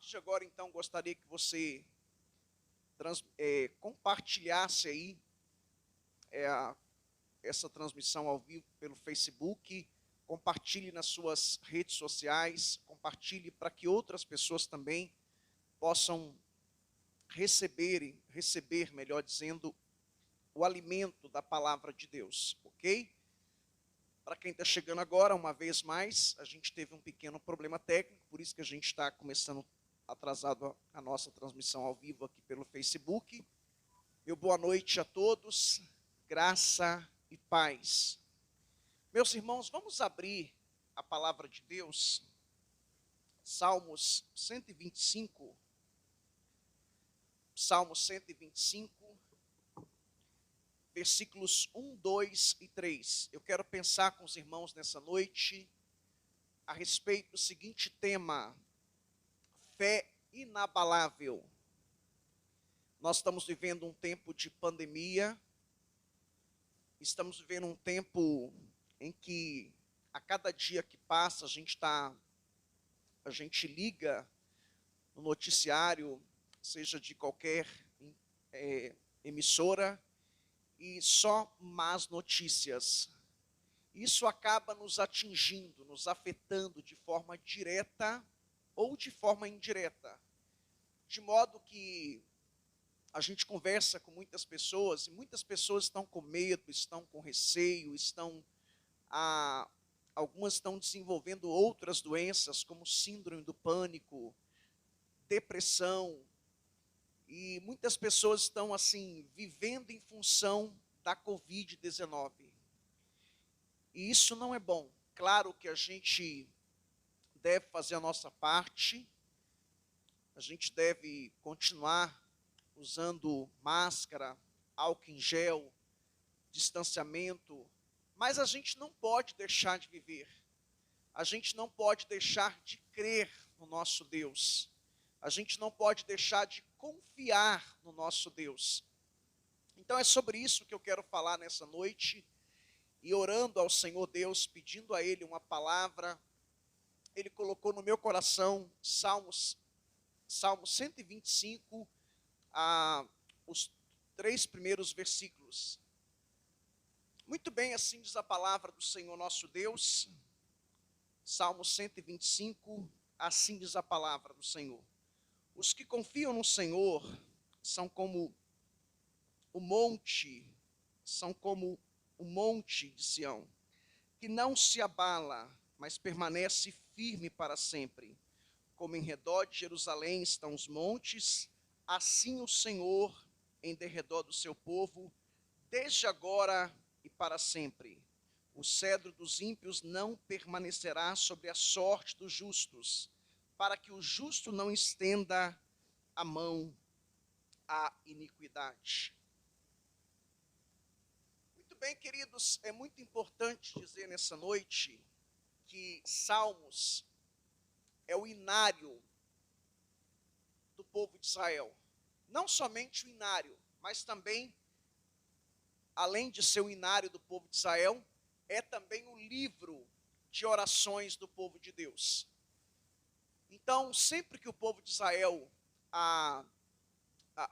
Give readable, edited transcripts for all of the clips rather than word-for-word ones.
partir de agora, então, gostaria que você compartilhasse aí essa transmissão ao vivo pelo Facebook, compartilhe nas suas redes sociais, compartilhe para que outras pessoas também possam receber, melhor dizendo, o alimento da palavra de Deus, ok? Para quem está chegando agora, uma vez mais, a gente teve um pequeno problema técnico, por isso que a gente está começando atrasado a nossa transmissão ao vivo aqui pelo Facebook. Meu boa noite a todos, graça e paz. Meus irmãos, vamos abrir a palavra de Deus, Salmos 125, versículos 1, 2 e 3. Eu quero pensar com os irmãos nessa noite a respeito do seguinte tema: fé inabalável. Nós estamos vivendo um tempo de pandemia, estamos vivendo um tempo em que a cada dia que passa a gente liga no noticiário, seja de qualquer emissora, e só más notícias. Isso acaba nos atingindo, nos afetando de forma direta ou de forma indireta, de modo que a gente conversa com muitas pessoas, e muitas pessoas estão com medo, estão com receio, algumas estão desenvolvendo outras doenças, como síndrome do pânico, depressão, e muitas pessoas estão assim, vivendo em função da Covid-19. E isso não é bom. Claro que a gente deve fazer a nossa parte, a gente deve continuar usando máscara, álcool em gel, distanciamento, mas a gente não pode deixar de viver. A gente não pode deixar de crer no nosso Deus. A gente não pode deixar de confiar no nosso Deus. Então é sobre isso que eu quero falar nessa noite, e orando ao Senhor Deus, pedindo a Ele uma palavra. Ele colocou no meu coração Salmo 125, os 3 primeiros versículos. Muito bem, assim diz a palavra do Senhor nosso Deus, Salmo 125, assim diz a palavra do Senhor. Os que confiam no Senhor são como o monte de Sião, que não se abala, mas permanece firme para sempre. Como em redor de Jerusalém estão os montes, assim o Senhor em derredor do seu povo, desde agora e para sempre. O cedro dos ímpios não permanecerá sobre a sorte dos justos, para que o justo não estenda a mão à iniquidade. Muito bem, queridos, é muito importante dizer nessa noite que Salmos é o inário do povo de Israel. Não somente o inário, mas também, além de ser o inário do povo de Israel, é também o livro de orações do povo de Deus. Então, sempre que o povo de Israel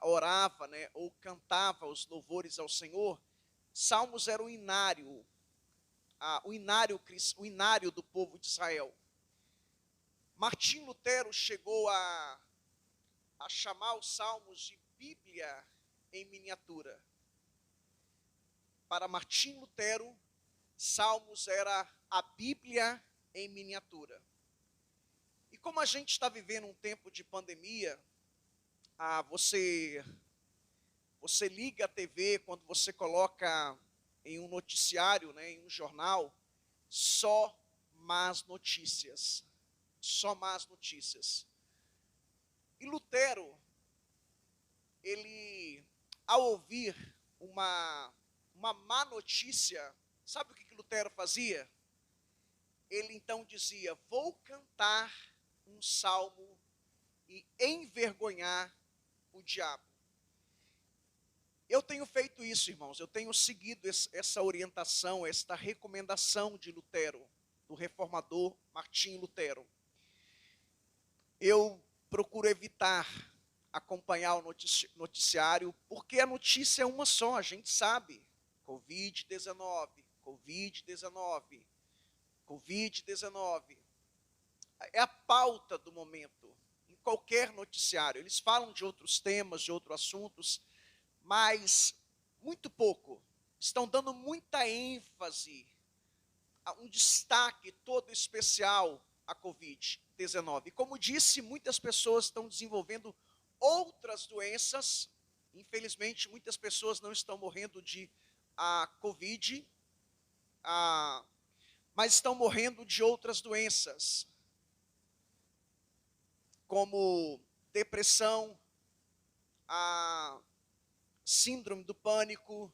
orava, né, ou cantava os louvores ao Senhor, Salmos era o inário do povo de Israel. Martim Lutero chegou a chamar os Salmos de Bíblia em miniatura. Para Martim Lutero, Salmos era a Bíblia em miniatura. E como a gente está vivendo um tempo de pandemia, você liga a TV, quando você coloca em um noticiário, né, em um jornal, só más notícias. Só más notícias. E Lutero, ele, ao ouvir uma má notícia, sabe o que Lutero fazia? Ele então dizia: vou cantar um salmo e envergonhar o diabo. Eu tenho feito isso, irmãos, eu tenho seguido essa orientação, esta recomendação de Lutero, do reformador Martim Lutero. Eu procuro evitar acompanhar o noticiário, porque a notícia é uma só, a gente sabe. Covid-19, Covid-19, Covid-19. É a pauta do momento, em qualquer noticiário. Eles falam de outros temas, de outros assuntos, mas muito pouco. Estão dando muita ênfase, um destaque todo especial à Covid-19. E como disse, muitas pessoas estão desenvolvendo outras doenças. Infelizmente, muitas pessoas não estão morrendo de Covid, mas estão morrendo de outras doenças, como depressão, a síndrome do pânico.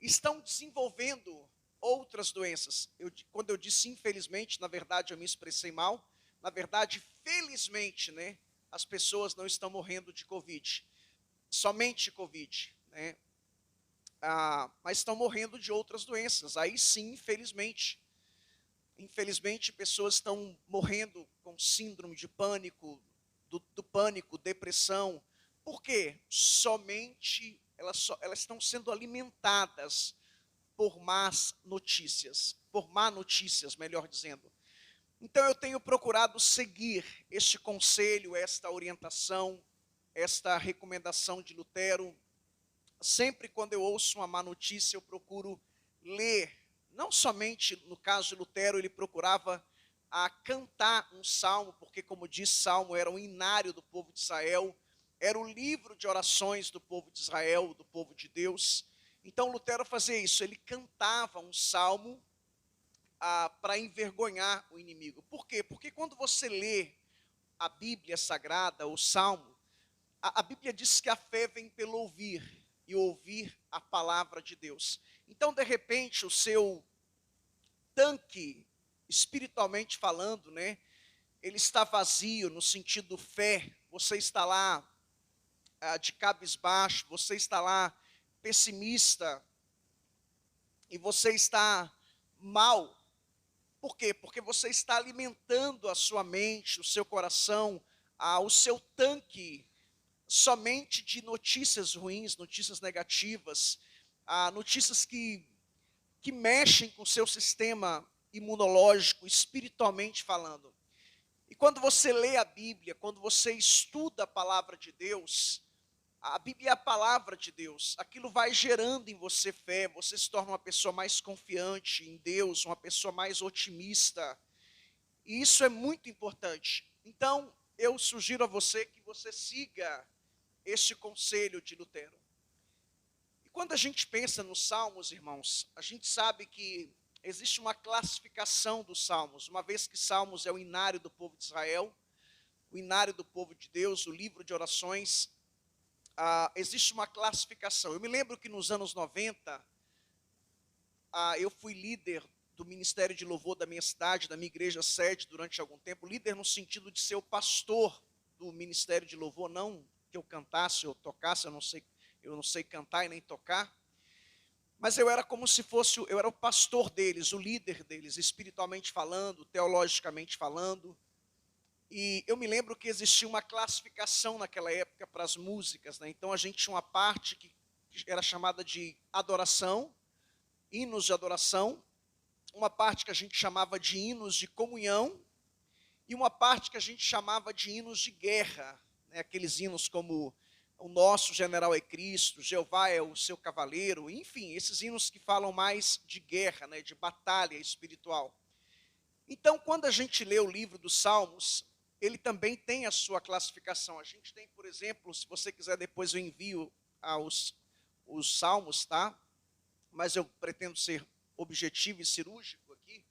Estão desenvolvendo outras doenças. Quando eu disse infelizmente, na verdade eu me expressei mal. Na verdade, felizmente, né, as pessoas não estão morrendo de Covid, somente Covid, né? Mas estão morrendo de outras doenças. Aí sim, infelizmente. Infelizmente, pessoas estão morrendo com síndrome de pânico, do pânico, depressão. Por quê? Somente elas estão sendo alimentadas por más notícias, melhor dizendo. Então eu tenho procurado seguir este conselho, esta orientação, esta recomendação de Lutero. Sempre quando eu ouço uma má notícia, eu procuro ler. Não somente, no caso de Lutero, ele procurava cantar um salmo, porque, como diz, salmo era o inário do povo de Israel, era o livro de orações do povo de Israel, do povo de Deus. Então Lutero fazia isso, ele cantava um salmo para envergonhar o inimigo. Por quê? Porque quando você lê a Bíblia Sagrada, o Salmo, a Bíblia diz que a fé vem pelo ouvir, e ouvir a palavra de Deus. Então, de repente, o seu tanque, espiritualmente falando, né, ele está vazio no sentido fé. Você está lá de cabisbaixo, você está lá pessimista, e você está mal. Por quê? Porque você está alimentando a sua mente, o seu coração, o seu tanque somente de notícias ruins, notícias negativas, notícias que mexem com o seu sistema imunológico, espiritualmente falando. E quando você lê a Bíblia, quando você estuda a palavra de Deus, a Bíblia é a palavra de Deus, aquilo vai gerando em você fé, você se torna uma pessoa mais confiante em Deus, uma pessoa mais otimista, e isso é muito importante. Então, eu sugiro a você que você siga este conselho de Lutero. E quando a gente pensa nos Salmos, irmãos, a gente sabe que existe uma classificação dos Salmos, uma vez que Salmos é o inário do povo de Israel, o inário do povo de Deus, o livro de orações. Existe uma classificação. Eu me lembro que nos anos 90, eu fui líder do Ministério de Louvor da minha cidade, da minha igreja sede, durante algum tempo. Líder no sentido de ser o pastor do Ministério de Louvor, não que eu cantasse ou tocasse, eu não sei cantar e nem tocar. Mas eu era como se fosse, eu era o pastor deles, o líder deles, espiritualmente falando, teologicamente falando. E eu me lembro que existia uma classificação naquela época para as músicas, né? Então a gente tinha uma parte que era chamada de adoração, hinos de adoração, uma parte que a gente chamava de hinos de comunhão, e uma parte que a gente chamava de hinos de guerra, né? Aqueles hinos como o nosso general é Cristo, Jeová é o seu cavaleiro, enfim, esses hinos que falam mais de guerra, né? De batalha espiritual. Então, quando a gente lê o livro dos Salmos, ele também tem a sua classificação. A gente tem, por exemplo, se você quiser depois eu envio os Salmos, tá? Mas eu pretendo ser objetivo e cirúrgico aqui.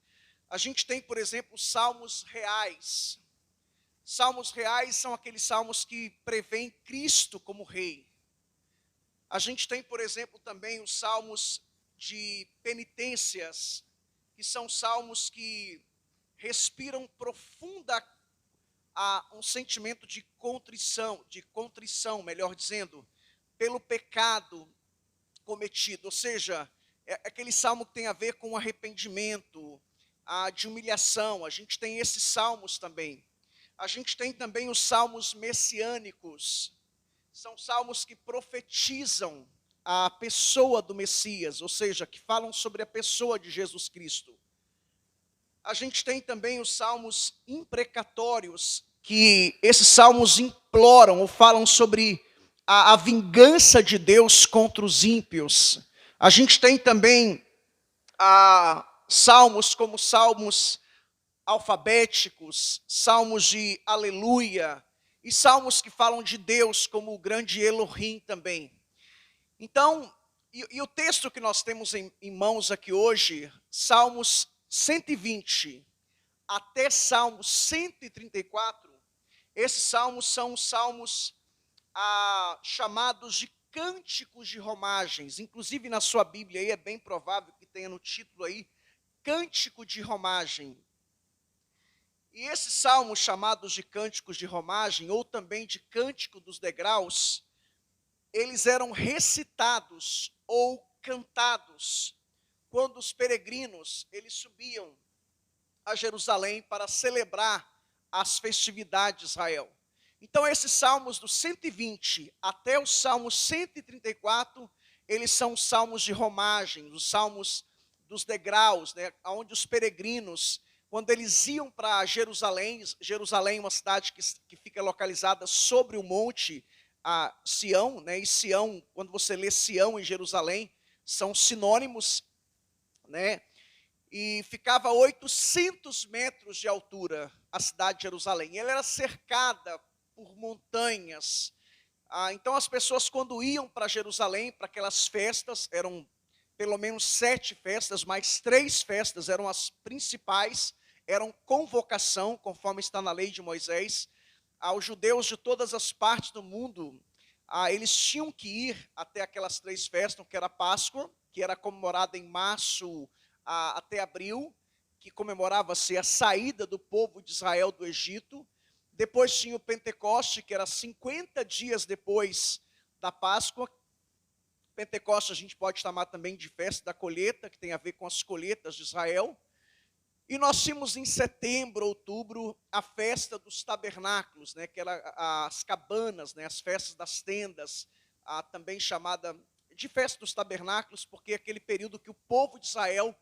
A gente tem, por exemplo, salmos reais. Salmos reais são aqueles salmos que prevêem Cristo como rei. A gente tem, por exemplo, também os salmos de penitências, que são salmos que respiram profunda um sentimento de contrição, melhor dizendo, pelo pecado cometido. Ou seja, é aquele salmo que tem a ver com arrependimento, de humilhação. A gente tem esses salmos também. A gente tem também os salmos messiânicos. São salmos que profetizam a pessoa do Messias, ou seja, que falam sobre a pessoa de Jesus Cristo. A gente tem também os salmos imprecatórios, que esses salmos imploram ou falam sobre a vingança de Deus contra os ímpios. A gente tem também salmos como salmos alfabéticos, salmos de aleluia, e salmos que falam de Deus como o grande Elohim também. Então, e o texto que nós temos em mãos aqui hoje, Salmos 120 até Salmos 134, esses salmos são salmos chamados de cânticos de romagens. Inclusive na sua Bíblia aí é bem provável que tenha no título aí, Cântico de Romagem. E esses salmos chamados de cânticos de romagem, ou também de cântico dos degraus, eles eram recitados ou cantados quando os peregrinos eles subiam a Jerusalém para celebrar as festividades de Israel. Então esses salmos do 120 até o Salmo 134, eles são salmos de romagem, os salmos dos degraus, né, onde os peregrinos, quando eles iam para Jerusalém, Jerusalém é uma cidade que fica localizada sobre o monte Sião, né? E Sião, quando você lê Sião em Jerusalém, são sinônimos, né? E ficava a 800 metros de altura a cidade de Jerusalém. Ela era cercada por montanhas. Então as pessoas quando iam para Jerusalém, para aquelas festas, eram pelo menos 7 festas, mas 3 festas eram as principais, eram convocação, conforme está na lei de Moisés. Aos judeus de todas as partes do mundo, eles tinham que ir até aquelas 3 festas, que era a Páscoa, que era comemorada em março até abril, que comemorava-se a saída do povo de Israel do Egito. Depois tinha o Pentecoste, que era 50 dias depois da Páscoa. Pentecoste a gente pode chamar também de festa da colheita, que tem a ver com as colheitas de Israel. E nós tínhamos em setembro, outubro, a festa dos tabernáculos, né, que era as cabanas, né, as festas das tendas, também chamada de festa dos tabernáculos, porque é aquele período que o povo de Israel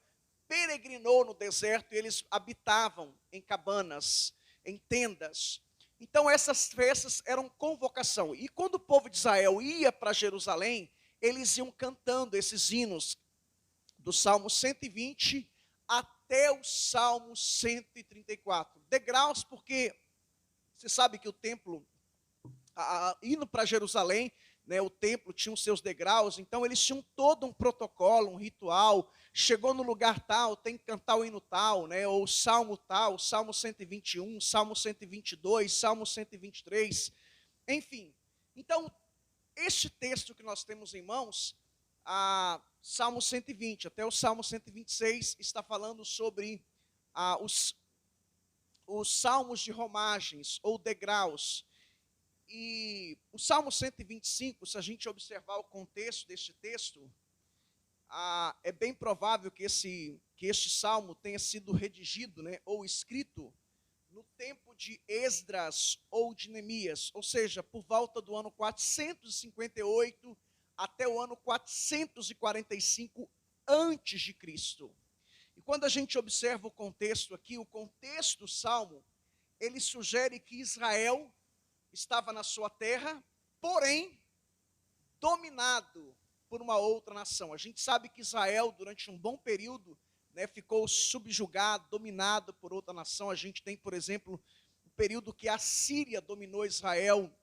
peregrinou no deserto e eles habitavam em cabanas, em tendas. Então essas festas eram convocação. E quando o povo de Israel ia para Jerusalém, eles iam cantando esses hinos do Salmo 120 até o Salmo 134. Degraus, porque você sabe que o templo, indo para Jerusalém, né, o templo tinha os seus degraus, então eles tinham todo um protocolo, um ritual. Chegou no lugar tal, tem que cantar o hino tal, né, ou o salmo tal, Salmo 121, Salmo 122, Salmo 123, enfim. Então, este texto que nós temos em mãos, Salmo 120 até o Salmo 126, está falando sobre os salmos de romagens ou degraus. E o Salmo 125, se a gente observar o contexto deste texto, é bem provável que este salmo tenha sido redigido, né, ou escrito no tempo de Esdras ou de Neemias, ou seja, por volta do ano 458 até o ano 445 antes de Cristo. E quando a gente observa o contexto aqui, o contexto do salmo, ele sugere que Israel estava na sua terra, porém dominado por uma outra nação. A gente sabe que Israel, durante um bom período, né, ficou subjugado, dominado por outra nação. A gente tem, por exemplo, o período que a Síria dominou Israel.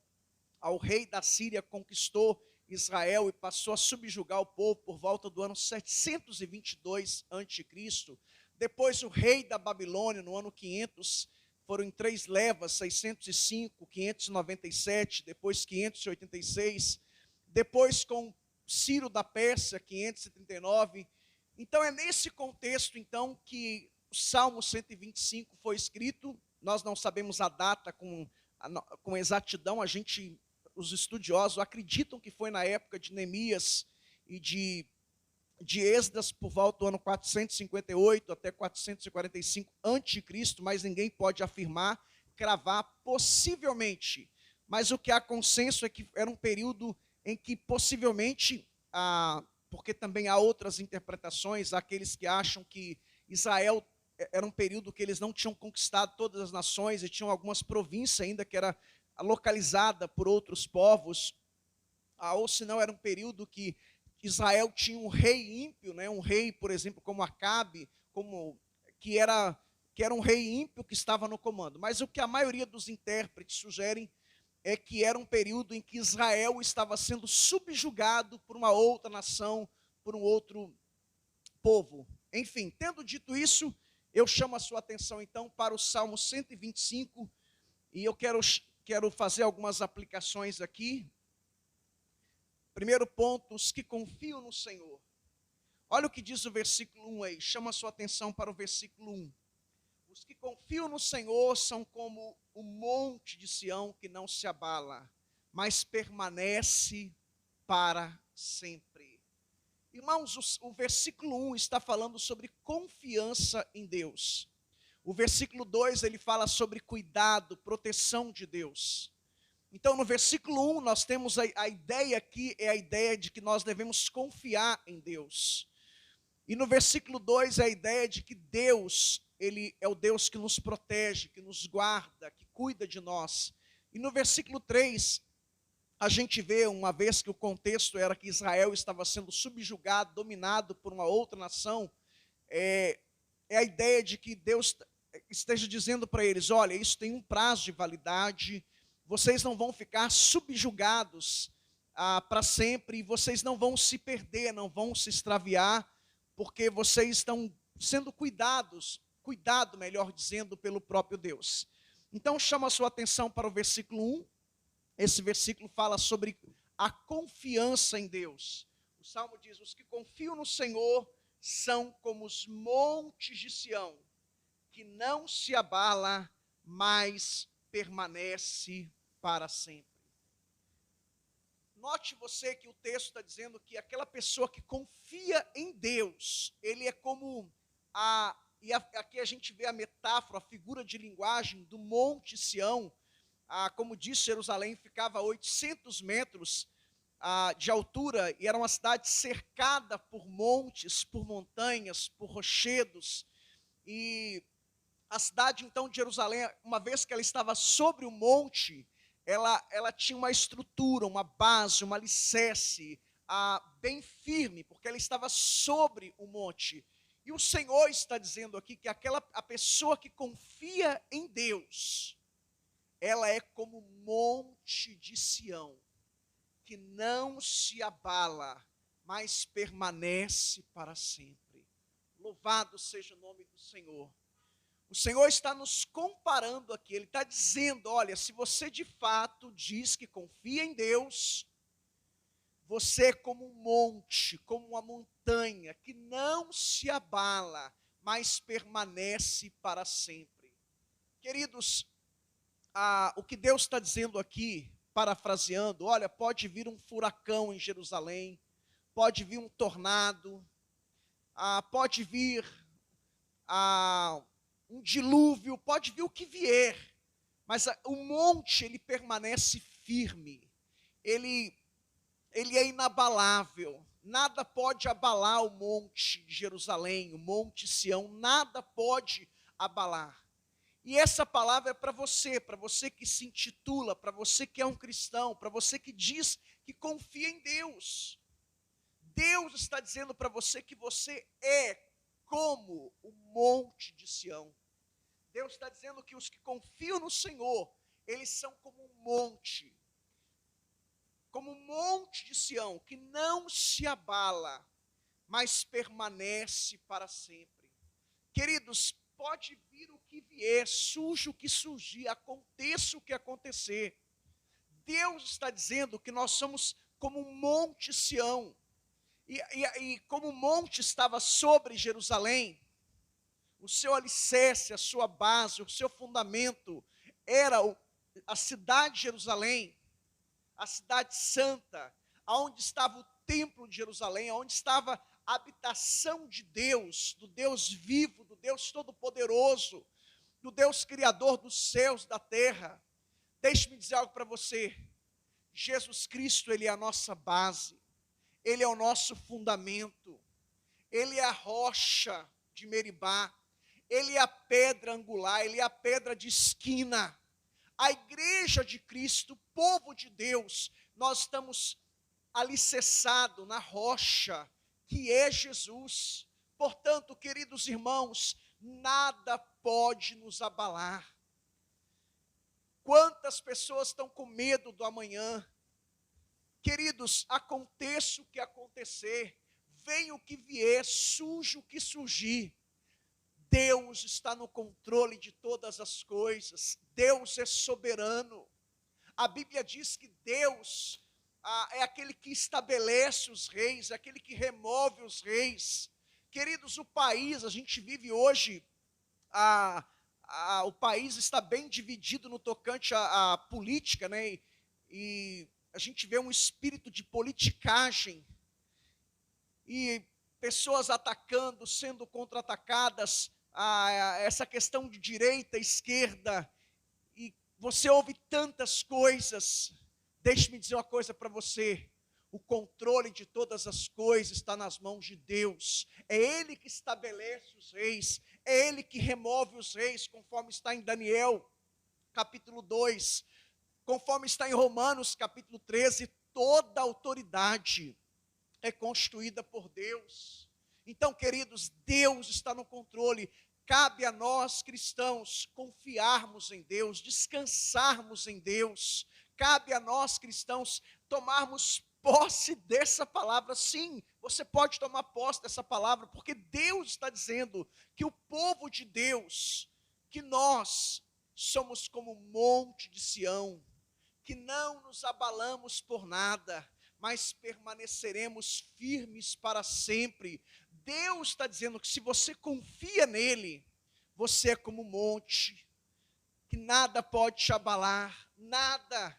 O rei da Síria conquistou Israel e passou a subjugar o povo por volta do ano 722 a.C. Depois o rei da Babilônia, no ano 500, foram em 3 levas, 605, 597, depois 586. Depois com Ciro da Pérsia, 539. Então é nesse contexto então que o Salmo 125 foi escrito. Nós não sabemos a data com exatidão, os estudiosos acreditam que foi na época de Neemias e de Esdras, por volta do ano 458 até 445 a.C., mas ninguém pode afirmar cravar possivelmente, mas o que há consenso é que era um período em que possivelmente, porque também há outras interpretações, há aqueles que acham que Israel era um período que eles não tinham conquistado todas as nações e tinham algumas províncias ainda que era localizada por outros povos, ou se não era um período que Israel tinha um rei ímpio, né? Um rei, por exemplo, como Acabe, que era um rei ímpio que estava no comando. Mas o que a maioria dos intérpretes sugerem é que era um período em que Israel estava sendo subjugado por uma outra nação, por um outro povo. Enfim, tendo dito isso, eu chamo a sua atenção então para o Salmo 125 e eu quero fazer algumas aplicações aqui. Primeiro ponto, os que confiam no Senhor. Olha o que diz o versículo 1 aí, chama a sua atenção para o versículo 1. Os que confiam no Senhor são como o monte de Sião que não se abala, mas permanece para sempre. Irmãos, o versículo 1 está falando sobre confiança em Deus. O versículo 2 ele fala sobre cuidado, proteção de Deus. Então, no versículo 1, nós temos a ideia aqui, é a ideia de que nós devemos confiar em Deus. E no versículo 2, é a ideia de que Deus, Ele é o Deus que nos protege, que nos guarda, que cuida de nós. E no versículo 3, a gente vê, uma vez que o contexto era que Israel estava sendo subjugado, dominado por uma outra nação, é a ideia de que Deus esteja dizendo para eles, olha, isso tem um prazo de validade, vocês não vão ficar subjugados para sempre, e vocês não vão se perder, não vão se extraviar, porque vocês estão sendo cuidado, melhor dizendo, pelo próprio Deus. Então chama a sua atenção para o versículo 1, esse versículo fala sobre a confiança em Deus. O Salmo diz, os que confiam no Senhor são como os montes de Sião, que não se abala, mas permanece para sempre. Note você que o texto está dizendo que aquela pessoa que confia em Deus, ele é como aqui a gente vê a metáfora, a figura de linguagem do Monte Sião. Como disse, Jerusalém ficava a 800 metros de altura e era uma cidade cercada por montes, por montanhas, por rochedos. E a cidade, então, de Jerusalém, uma vez que ela estava sobre o monte, ela tinha uma estrutura, uma base, um alicerce bem firme, porque ela estava sobre o monte. E o Senhor está dizendo aqui que a pessoa que confia em Deus, ela é como o monte de Sião, que não se abala, mas permanece para sempre. Louvado seja o nome do Senhor. O Senhor está nos comparando aqui, Ele está dizendo, olha, se você de fato diz que confia em Deus, você é como um monte, como uma montanha, que não se abala, mas permanece para sempre. Queridos, o que Deus está dizendo aqui, parafraseando, olha, pode vir um furacão em Jerusalém, pode vir um tornado, pode vir um dilúvio, pode vir o que vier, mas o monte, ele permanece firme, ele é inabalável, nada pode abalar o monte de Jerusalém, o monte Sião, nada pode abalar. E essa palavra é para você que se intitula, para você que é um cristão, para você que diz que confia em Deus. Deus está dizendo para você que você é como o monte de Sião. Deus está dizendo que os que confiam no Senhor, eles são como um monte de Sião, que não se abala, mas permanece para sempre. Queridos, pode vir o que vier, surja o que surgir, aconteça o que acontecer. Deus está dizendo que nós somos como um monte Sião. E como o monte estava sobre Jerusalém, o seu alicerce, a sua base, o seu fundamento era a cidade de Jerusalém, a cidade santa, onde estava o templo de Jerusalém, onde estava a habitação de Deus, do Deus vivo, do Deus todo-poderoso. do Deus criador dos céus, da terra. Deixe-me dizer algo para você. Jesus Cristo, Ele é a nossa base. Ele é o nosso fundamento. Ele é a rocha de Meribá. Ele é a pedra angular. Ele é a pedra de esquina. A igreja de Cristo, povo de Deus, nós estamos alicerçados na rocha, que é Jesus. Portanto, queridos irmãos, nada pode nos abalar. Quantas pessoas estão com medo do amanhã? Queridos, aconteça o que acontecer, venha o que vier, surja o que surgir, Deus está no controle de todas as coisas. Deus é soberano. A Bíblia diz que Deus é aquele que estabelece os reis, é aquele que remove os reis. Queridos, o país, a gente vive hoje, o país está bem dividido no tocante à política, né? E a gente vê um espírito de politicagem, e pessoas atacando, sendo contra-atacadas, essa questão de direita, esquerda, e você ouve tantas coisas. Deixe-me dizer uma coisa para você: o controle de todas as coisas está nas mãos de Deus. É Ele que estabelece os reis, é Ele que remove os reis, conforme está em Daniel, capítulo 2, conforme está em Romanos, capítulo 13, toda autoridade é constituída por Deus. Então, queridos, Deus está no controle. Cabe a nós, cristãos, confiarmos em Deus, descansarmos em Deus. Cabe a nós, cristãos, tomarmos posse dessa palavra. Sim, você pode tomar posse dessa palavra, porque Deus está dizendo que o povo de Deus, que nós somos como um monte de Sião, que não nos abalamos por nada, mas permaneceremos firmes para sempre. Deus está dizendo que se você confia nele, você é como um monte, que nada pode te abalar, nada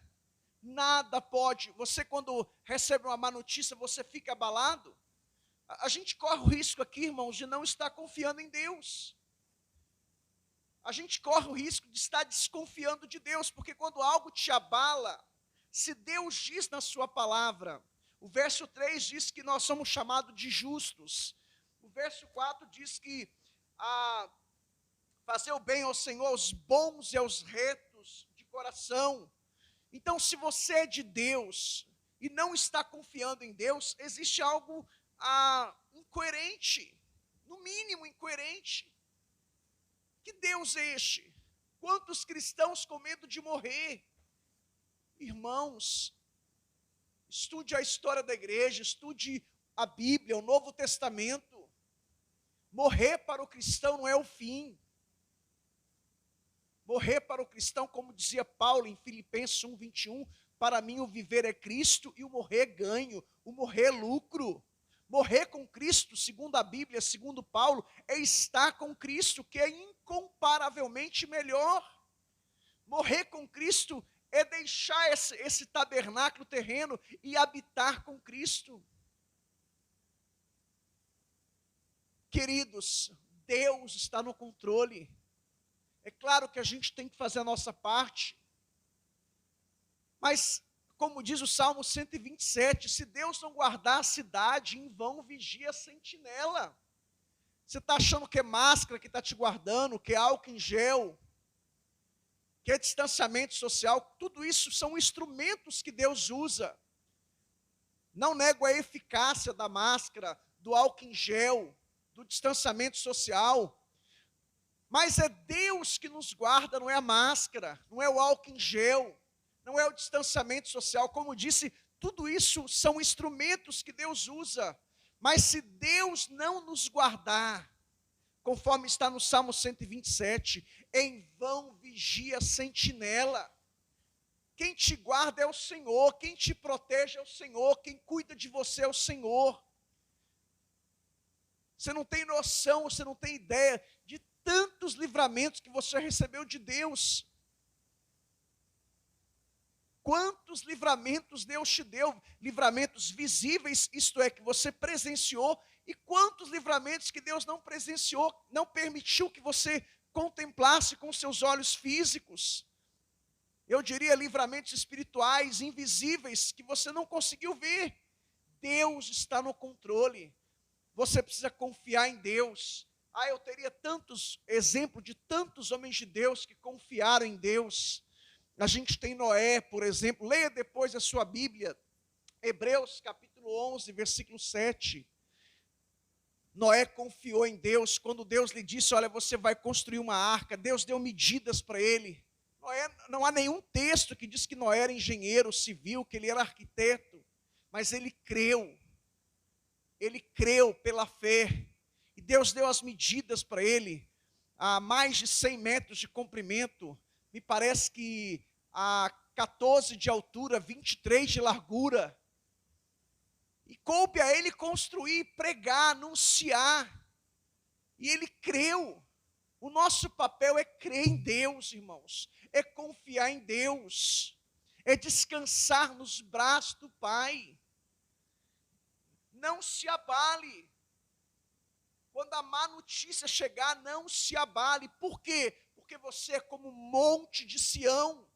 pode. Você, quando recebe uma má notícia, você fica abalado. A gente corre o risco aqui, irmãos, de não estar confiando em Deus. A gente corre o risco de estar desconfiando de Deus, porque quando algo te abala, se Deus diz na sua palavra, o verso 3 diz que nós somos chamados de justos, o verso 4 diz que fazer o bem ao Senhor, aos bons e aos retos de coração. Então, se você é de Deus e não está confiando em Deus, existe algo incoerente, no mínimo incoerente. Que Deus é este? Quantos cristãos com medo de morrer? Irmãos, estude a história da igreja, estude a Bíblia, o Novo Testamento. Morrer para o cristão não é o fim. Morrer para o cristão, como dizia Paulo em Filipenses 1:21, para mim o viver é Cristo e o morrer é ganho, o morrer é lucro. Morrer com Cristo, segundo a Bíblia, segundo Paulo, é estar com Cristo, que é incomparavelmente melhor. Morrer com Cristo é deixar esse tabernáculo terreno e habitar com Cristo. Queridos, Deus está no controle. É claro que a gente tem que fazer a nossa parte, mas, como diz o Salmo 127, se Deus não guardar a cidade, em vão vigia a sentinela. Você está achando que é máscara que está te guardando, que é álcool em gel, que é distanciamento social? Tudo isso são instrumentos que Deus usa. Não nego a eficácia da máscara, do álcool em gel, do distanciamento social, mas é Deus que nos guarda, não é a máscara, não é o álcool em gel, não é o distanciamento social. Como disse, tudo isso são instrumentos que Deus usa, mas se Deus não nos guardar, conforme está no Salmo 127, em vão vigia a sentinela. Quem te guarda é o Senhor, quem te protege é o Senhor, quem cuida de você é o Senhor. Você não tem noção, você não tem ideia de tantos livramentos que você recebeu de Deus. Quantos livramentos Deus te deu, livramentos visíveis, isto é, que você presenciou, e quantos livramentos que Deus não presenciou, não permitiu que você contemplasse com seus olhos físicos. Eu diria livramentos espirituais, invisíveis, que você não conseguiu ver. Deus está no controle. Você precisa confiar em Deus. Eu teria tantos exemplos de tantos homens de Deus que confiaram em Deus. A gente tem Noé, por exemplo. Leia depois a sua Bíblia. Hebreus capítulo 11, versículo 7. Noé confiou em Deus. Quando Deus lhe disse, olha, você vai construir uma arca. Deus deu medidas para ele. Noé, não há nenhum texto que diz que Noé era engenheiro civil, que ele era arquiteto. Mas ele creu. Ele creu pela fé. E Deus deu as medidas para ele. A mais de 100 metros de comprimento. Me parece que a 14 de altura, 23 de largura. E coube a ele construir, pregar, anunciar. E ele creu. O nosso papel é crer em Deus, irmãos. É confiar em Deus. É descansar nos braços do Pai. Não se abale. Quando a má notícia chegar, não se abale. Por quê? Porque você é como um monte de Sião,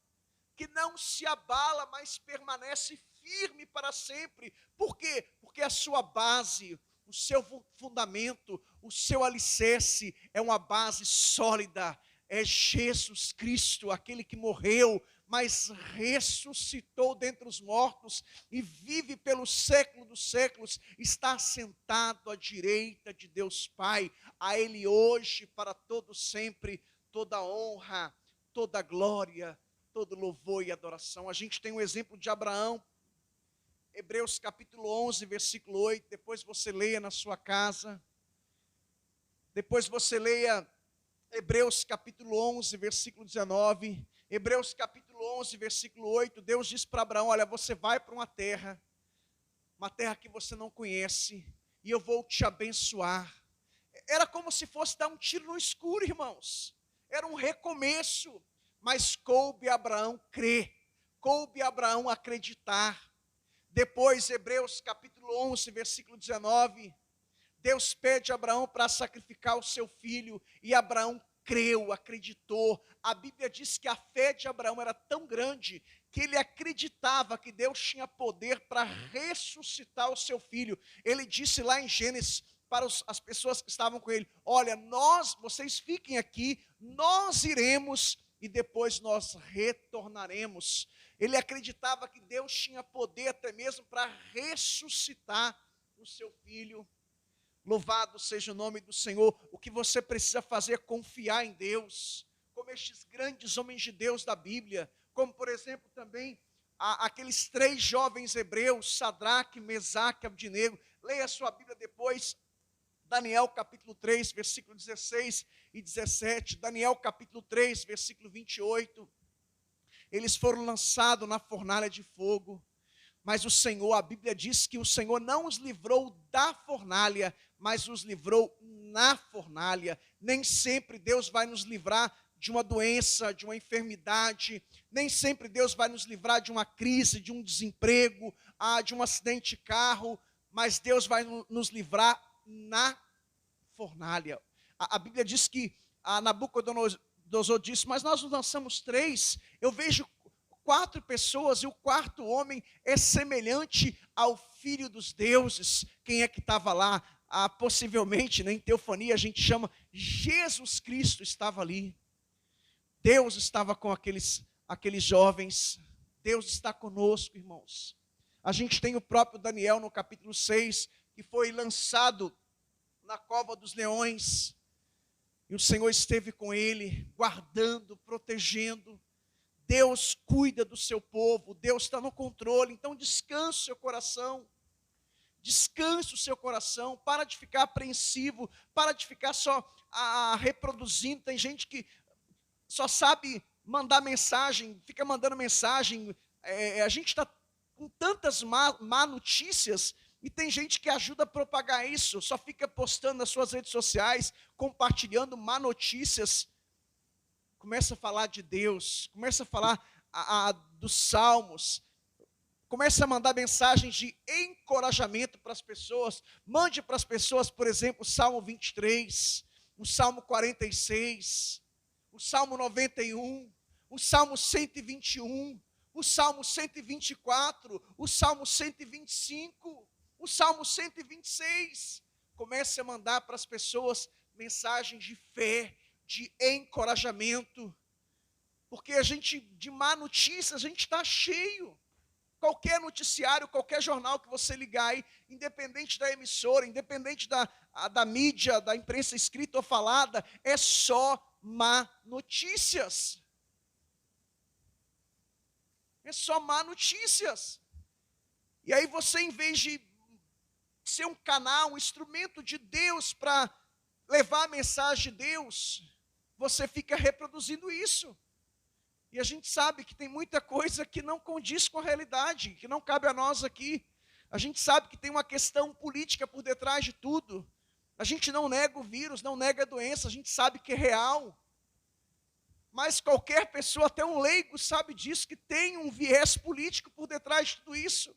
que não se abala, mas permanece firme para sempre. Por quê? Porque a sua base, o seu fundamento, o seu alicerce é uma base sólida. É Jesus Cristo, aquele que morreu, mas ressuscitou dentre os mortos e vive pelo século dos séculos, está sentado à direita de Deus Pai. A Ele hoje, para todo sempre, toda honra, toda glória, todo louvor e adoração. A gente tem o exemplo de Abraão, Hebreus capítulo 11, versículo 8, depois você leia na sua casa, depois você leia Hebreus capítulo 11, versículo 19, Hebreus capítulo 11, versículo 8, Deus diz para Abraão, olha, você vai para uma terra que você não conhece, e eu vou te abençoar. Era como se fosse dar um tiro no escuro, irmãos, era um recomeço, mas coube a Abraão crer, coube a Abraão acreditar. Depois, Hebreus capítulo 11, versículo 19, Deus pede a Abraão para sacrificar o seu filho, e Abraão creu, acreditou. A Bíblia diz que a fé de Abraão era tão grande, que ele acreditava que Deus tinha poder para ressuscitar o seu filho. Ele disse lá em Gênesis, para as pessoas que estavam com ele, olha, vocês fiquem aqui, nós iremos, e depois nós retornaremos. Ele acreditava que Deus tinha poder até mesmo para ressuscitar o seu filho. Louvado seja o nome do Senhor. O que você precisa fazer é confiar em Deus, como estes grandes homens de Deus da Bíblia, como por exemplo também aqueles 3 jovens hebreus, Sadraque, Mesaque e Abdinego. Leia a sua Bíblia depois, Daniel capítulo 3, versículo 16 e 17, Daniel capítulo 3, versículo 28, eles foram lançados na fornalha de fogo, mas o Senhor, a Bíblia diz que o Senhor não os livrou da fornalha, mas os livrou na fornalha. Nem sempre Deus vai nos livrar de uma doença, de uma enfermidade, nem sempre Deus vai nos livrar de uma crise, de um desemprego, de um acidente de carro, mas Deus vai nos livrar na fornalha. A Bíblia diz que Nabucodonosor disse, mas nós nos lançamos 3, eu vejo 4 pessoas e o 4º homem é semelhante ao Filho dos deuses. Quem é que estava lá? Possivelmente, em teofania a gente chama Jesus Cristo estava ali. Deus estava com aqueles jovens. Deus está conosco, irmãos. A gente tem o próprio Daniel no capítulo 6, que foi lançado na cova dos leões, e o Senhor esteve com ele, guardando, protegendo. Deus cuida do seu povo, Deus está no controle, então descanse o seu coração, para de ficar apreensivo, para de ficar só reproduzindo. Tem gente que só sabe mandar mensagem, fica mandando mensagem, a gente está com tantas má notícias, e tem gente que ajuda a propagar isso, só fica postando nas suas redes sociais, compartilhando má notícias. Começa a falar de Deus, começa a falar dos salmos, começa a mandar mensagens de encorajamento para as pessoas. Mande para as pessoas, por exemplo, o Salmo 23, o Salmo 46. o Salmo 91, o Salmo 121, o Salmo 124, o Salmo 125, o Salmo 126. Comece a mandar para as pessoas mensagens de fé, de encorajamento, porque a gente, de má notícia, a gente está cheio. Qualquer noticiário, qualquer jornal que você ligar aí, independente da emissora, independente da mídia, da imprensa escrita ou falada, é só má notícias. É só má notícias. E aí você, em vez de ser um canal, um instrumento de Deus para levar a mensagem de Deus, você fica reproduzindo isso. E a gente sabe que tem muita coisa que não condiz com a realidade, que não cabe a nós aqui. A gente sabe que tem uma questão política por detrás de tudo. A gente não nega o vírus, não nega a doença, a gente sabe que é real. Mas qualquer pessoa, até um leigo, sabe disso, que tem um viés político por detrás de tudo isso.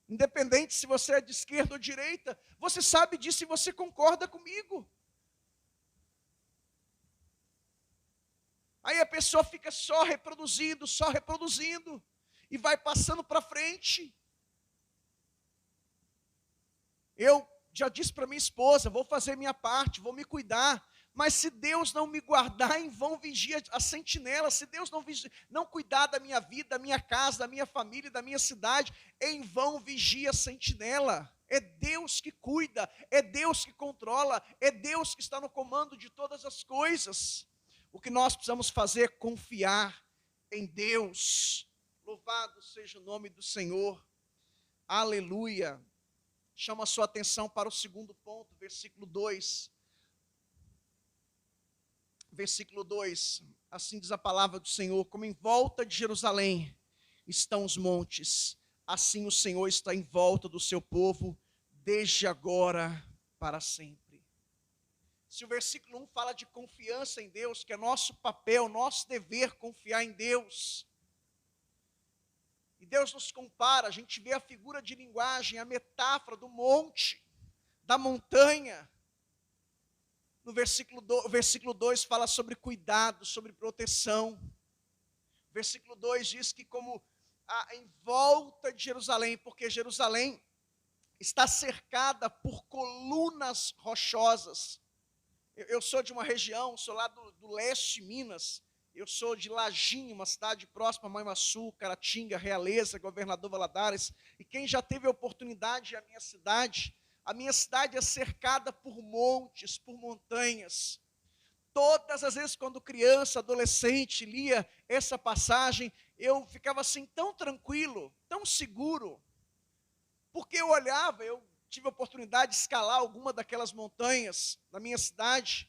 Independente se você é de esquerda ou de direita, você sabe disso e você concorda comigo. Aí a pessoa fica só reproduzindo, e vai passando para frente. Eu já disse para minha esposa, vou fazer minha parte, vou me cuidar, mas se Deus não me guardar, em vão vigia a sentinela. Se Deus não cuidar da minha vida, da minha casa, da minha família, da minha cidade, em vão vigia a sentinela. É Deus que cuida, é Deus que controla, é Deus que está no comando de todas as coisas. O que nós precisamos fazer é confiar em Deus. Louvado seja o nome do Senhor. Aleluia. Chama a sua atenção para o segundo ponto, versículo 2. Versículo 2. Assim diz a palavra do Senhor: como em volta de Jerusalém estão os montes, assim o Senhor está em volta do seu povo, desde agora para sempre. Se o versículo 1 fala de confiança em Deus, que é nosso papel, nosso dever confiar em Deus. E Deus nos compara, a gente vê a figura de linguagem, a metáfora do monte, da montanha. No versículo 2 fala sobre cuidado, sobre proteção. Versículo 2 diz que como em volta de Jerusalém, porque Jerusalém está cercada por colunas rochosas. Eu sou de uma região, sou lá do leste de Minas, eu sou de Lajinho, uma cidade próxima a Manhuaçu, Caratinga, Realeza, Governador Valadares, e quem já teve a oportunidade de ir à minha cidade é cercada por montes, por montanhas. Todas as vezes quando criança, adolescente, lia essa passagem, eu ficava assim tão tranquilo, tão seguro, porque eu olhava, eu tive a oportunidade de escalar alguma daquelas montanhas na minha cidade,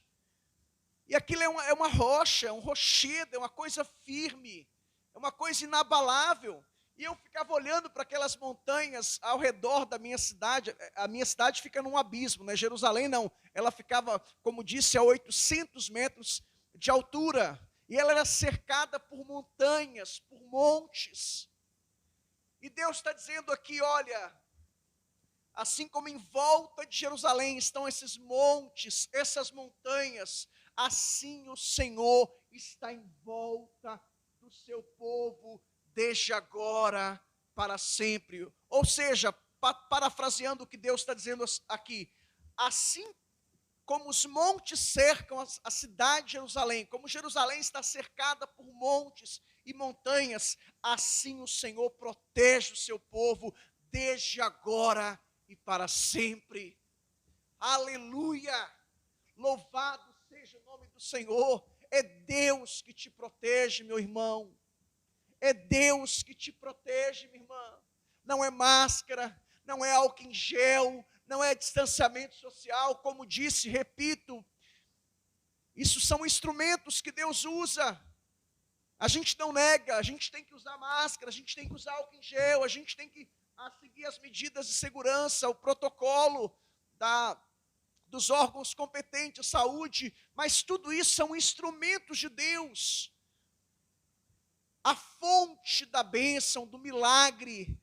e aquilo é uma rocha, um rochedo, é uma coisa firme, é uma coisa inabalável, e eu ficava olhando para aquelas montanhas ao redor da minha cidade. A minha cidade fica num abismo, né? Jerusalém não, ela ficava, como disse, a 800 metros de altura, e ela era cercada por montanhas, por montes, e Deus está dizendo aqui, olha, assim como em volta de Jerusalém estão esses montes, essas montanhas, assim o Senhor está em volta do seu povo, desde agora para sempre. Ou seja, parafraseando o que Deus está dizendo aqui, assim como os montes cercam a cidade de Jerusalém, como Jerusalém está cercada por montes e montanhas, assim o Senhor protege o seu povo, desde agora e para sempre. Aleluia! Louvado seja o nome do Senhor. É Deus que te protege, meu irmão. É Deus que te protege, minha irmã. Não é máscara, não é álcool em gel, não é distanciamento social, como disse, repito. Isso são instrumentos que Deus usa. A gente não nega, a gente tem que usar máscara, a gente tem que usar álcool em gel, a gente tem que seguir as medidas de segurança, o protocolo dos órgãos competentes, saúde, mas tudo isso são instrumentos de Deus. A fonte da bênção, do milagre,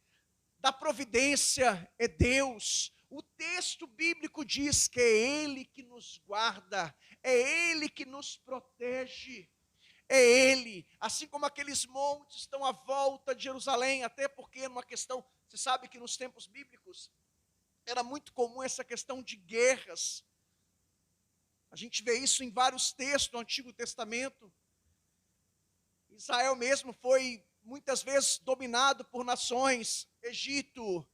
da providência é Deus. O texto bíblico diz que é Ele que nos guarda, é Ele que nos protege, é Ele. Assim como aqueles montes estão à volta de Jerusalém, até porque numa questão, você sabe que nos tempos bíblicos era muito comum essa questão de guerras. A gente vê isso em vários textos do Antigo Testamento. Israel mesmo foi muitas vezes dominado por nações. Egito,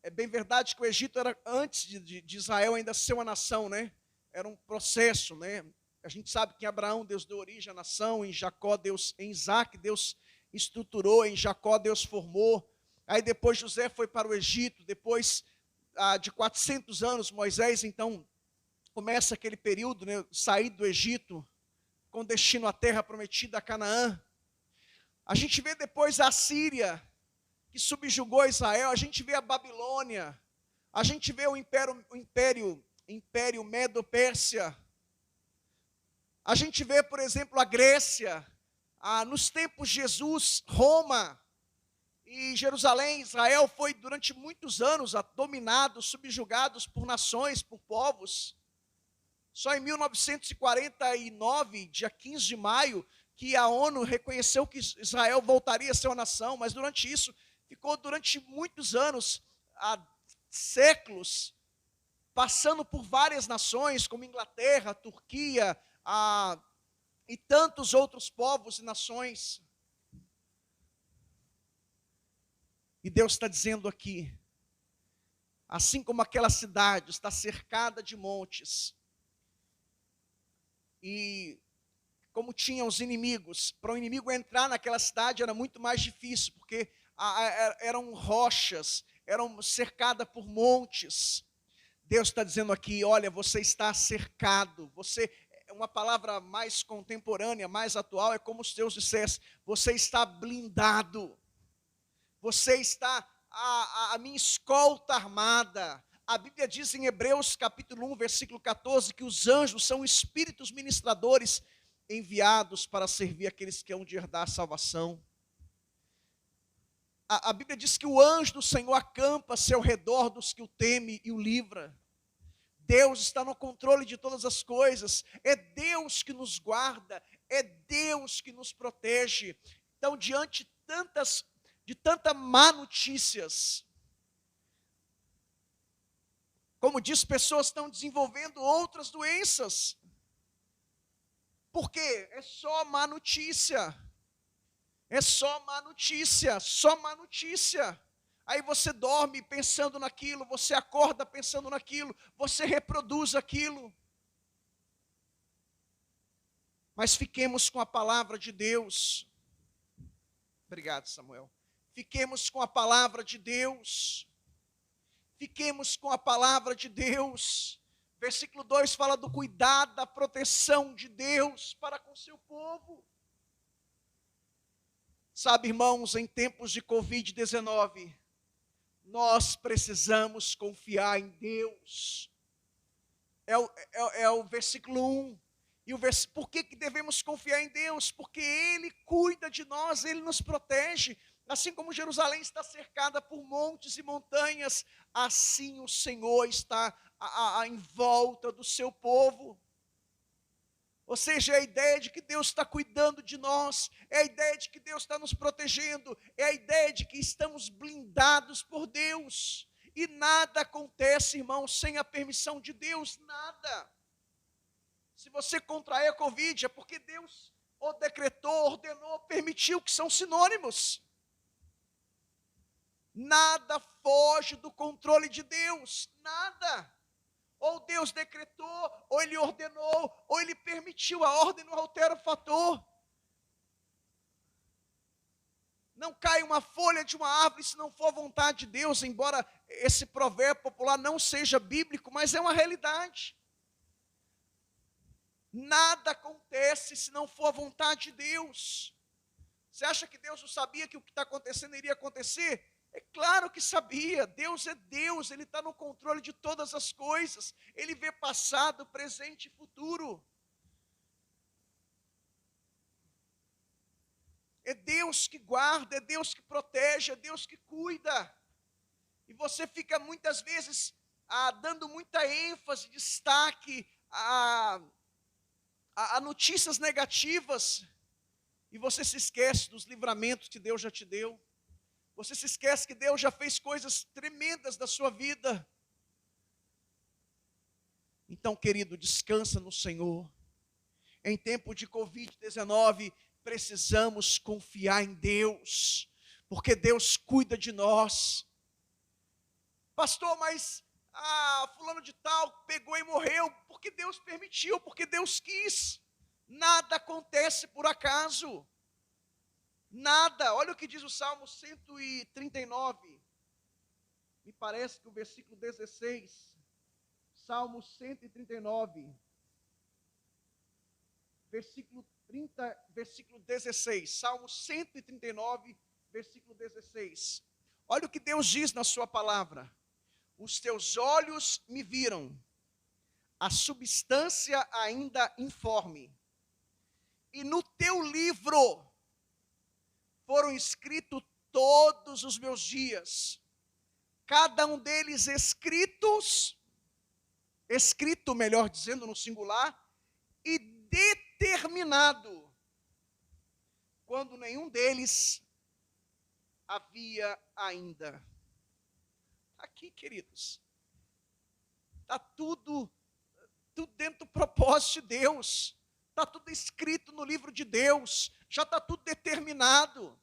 é bem verdade que o Egito era antes de Israel ainda ser uma nação, né? Era um processo, né? A gente sabe que em Abraão Deus deu origem à nação, em Jacó Deus, em Isaac Deus estruturou, em Jacó Deus formou. Aí depois José foi para o Egito, depois de 400 anos Moisés então começa aquele período, né, sair do Egito com destino à terra prometida, a Canaã. A gente vê depois a Síria, que subjugou Israel, a gente vê a Babilônia, a gente vê o Império Medo-Pérsia, a gente vê, por exemplo, a Grécia, nos tempos de Jesus, Roma e Jerusalém, Israel foi durante muitos anos dominados, subjugados por nações, por povos. Só em 1949, dia 15 de maio, que a ONU reconheceu que Israel voltaria a ser uma nação, mas durante isso, ficou durante muitos anos, há séculos, passando por várias nações, como Inglaterra, Turquia, e tantos outros povos e nações. E Deus está dizendo aqui, assim como aquela cidade está cercada de montes, e como tinham os inimigos, para o inimigo entrar naquela cidade era muito mais difícil, porque eram rochas, eram cercadas por montes. Deus está dizendo aqui, olha, você está cercado, uma palavra mais contemporânea, mais atual, é como se Deus dissesse, você está blindado, você está a minha escolta armada. A Bíblia diz em Hebreus capítulo 1, versículo 14, que os anjos são espíritos ministradores enviados para servir aqueles que hão de herdar a salvação. A Bíblia diz que o anjo do Senhor acampa-se ao redor dos que o temem e o livra. Deus está no controle de todas as coisas, é Deus que nos guarda, é Deus que nos protege. Então, diante de tantas má notícias, como diz, pessoas estão desenvolvendo outras doenças. Por quê? É só má notícia. É só má notícia, só má notícia. Aí você dorme pensando naquilo, você acorda pensando naquilo, você reproduz aquilo. Mas fiquemos com a palavra de Deus. Obrigado, Samuel. Fiquemos com a palavra de Deus. Fiquemos com a palavra de Deus. Versículo 2 fala do cuidado, da proteção de Deus para com seu povo. Sabe, irmãos, em tempos de Covid-19, nós precisamos confiar em Deus. É o versículo 1. Por que devemos confiar em Deus? Porque Ele cuida de nós, Ele nos protege. Assim como Jerusalém está cercada por montes e montanhas, assim o Senhor está em volta do seu povo. Ou seja, é a ideia de que Deus está cuidando de nós, é a ideia de que Deus está nos protegendo, é a ideia de que estamos blindados por Deus. E nada acontece, irmão, sem a permissão de Deus, nada. Se você contrair a Covid, é porque Deus ou decretou, ordenou, permitiu, que são sinônimos. Nada foge do controle de Deus, nada. Ou Deus decretou, ou Ele ordenou, ou Ele permitiu. A ordem não altera o fator. Não cai uma folha de uma árvore se não for a vontade de Deus, embora esse provérbio popular não seja bíblico, mas é uma realidade. Nada acontece se não for a vontade de Deus. Você acha que Deus não sabia que o que está acontecendo iria acontecer? É claro que sabia. Deus é Deus, Ele está no controle de todas as coisas. Ele vê passado, presente e futuro. É Deus que guarda, é Deus que protege, é Deus que cuida. E você fica muitas vezes dando muita ênfase, destaque a notícias negativas, e você se esquece dos livramentos que Deus já te deu. Você se esquece que Deus já fez coisas tremendas da sua vida. Então, querido, descansa no Senhor. Em tempo de Covid-19, precisamos confiar em Deus, porque Deus cuida de nós. Pastor, mas fulano de tal pegou e morreu, porque Deus permitiu, porque Deus quis. Nada acontece por acaso. Nada. Olha o que diz o Salmo 139. Me parece que o versículo 16. Salmo 139. Versículo 16. Salmo 139, versículo 16. Olha o que Deus diz na sua palavra. Os teus olhos me viram, a substância ainda informe. E no teu livro foram escritos todos os meus dias, cada um deles escrito, melhor dizendo, no singular, e determinado, quando nenhum deles havia ainda. Aqui, queridos, está tudo dentro do propósito de Deus, está tudo escrito no livro de Deus, já está tudo determinado.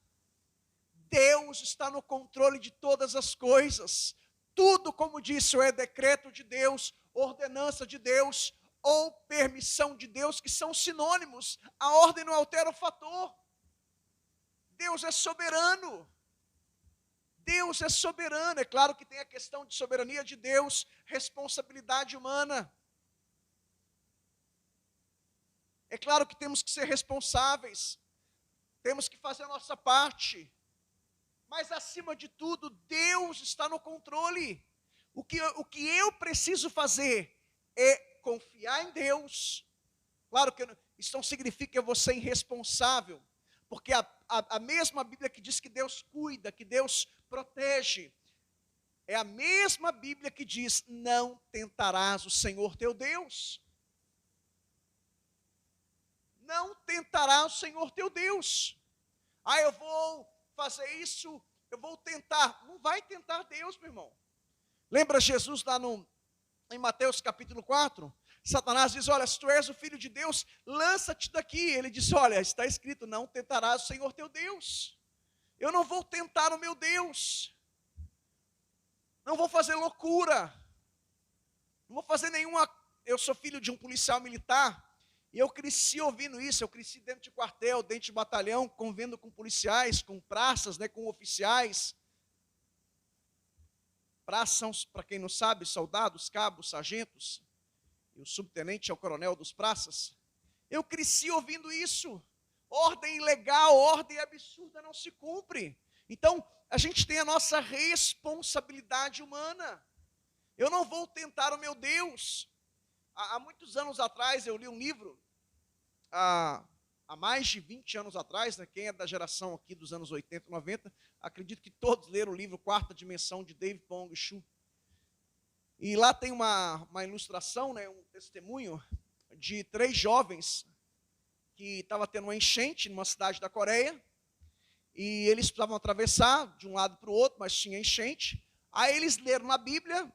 Deus está no controle de todas as coisas, tudo, como disse, é decreto de Deus, ordenança de Deus, ou permissão de Deus, que são sinônimos. A ordem não altera o fator. Deus é soberano. Deus é soberano. É claro que tem a questão de soberania de Deus, responsabilidade humana. É claro que temos que ser responsáveis, temos que fazer a nossa parte, mas acima de tudo, Deus está no controle. O que eu preciso fazer é confiar em Deus. Claro que isso não significa que eu vou ser irresponsável, porque a mesma Bíblia que diz que Deus cuida, que Deus protege, é a mesma Bíblia que diz: não tentarás o Senhor teu Deus. Não tentarás o Senhor teu Deus. Eu vou fazer isso, eu vou tentar. Não vai tentar Deus, meu irmão. Lembra Jesus lá em Mateus capítulo 4? Satanás diz: olha, se tu és o filho de Deus, lança-te daqui. Ele diz: olha, está escrito, não tentarás o Senhor teu Deus. Eu não vou tentar o meu Deus. Não vou fazer loucura. Não vou fazer nenhuma... Eu sou filho de um policial militar, e eu cresci ouvindo isso. Eu cresci dentro de quartel, dentro de batalhão, convivendo com policiais, com praças, com oficiais. Praças são, para quem não sabe, soldados, cabos, sargentos. E o subtenente é o coronel dos praças. Eu cresci ouvindo isso. Ordem ilegal, ordem absurda não se cumpre. Então, a gente tem a nossa responsabilidade humana. Eu não vou tentar o meu Deus. Há muitos anos atrás, eu li um livro, há mais de 20 anos atrás, quem é da geração aqui dos anos 80, 90, acredito que todos leram o livro Quarta Dimensão, de David Pong Chu. E lá tem uma ilustração, um testemunho de 3 jovens que estavam tendo uma enchente numa cidade da Coreia, e eles precisavam atravessar de um lado para o outro, mas tinha enchente. Aí eles leram na Bíblia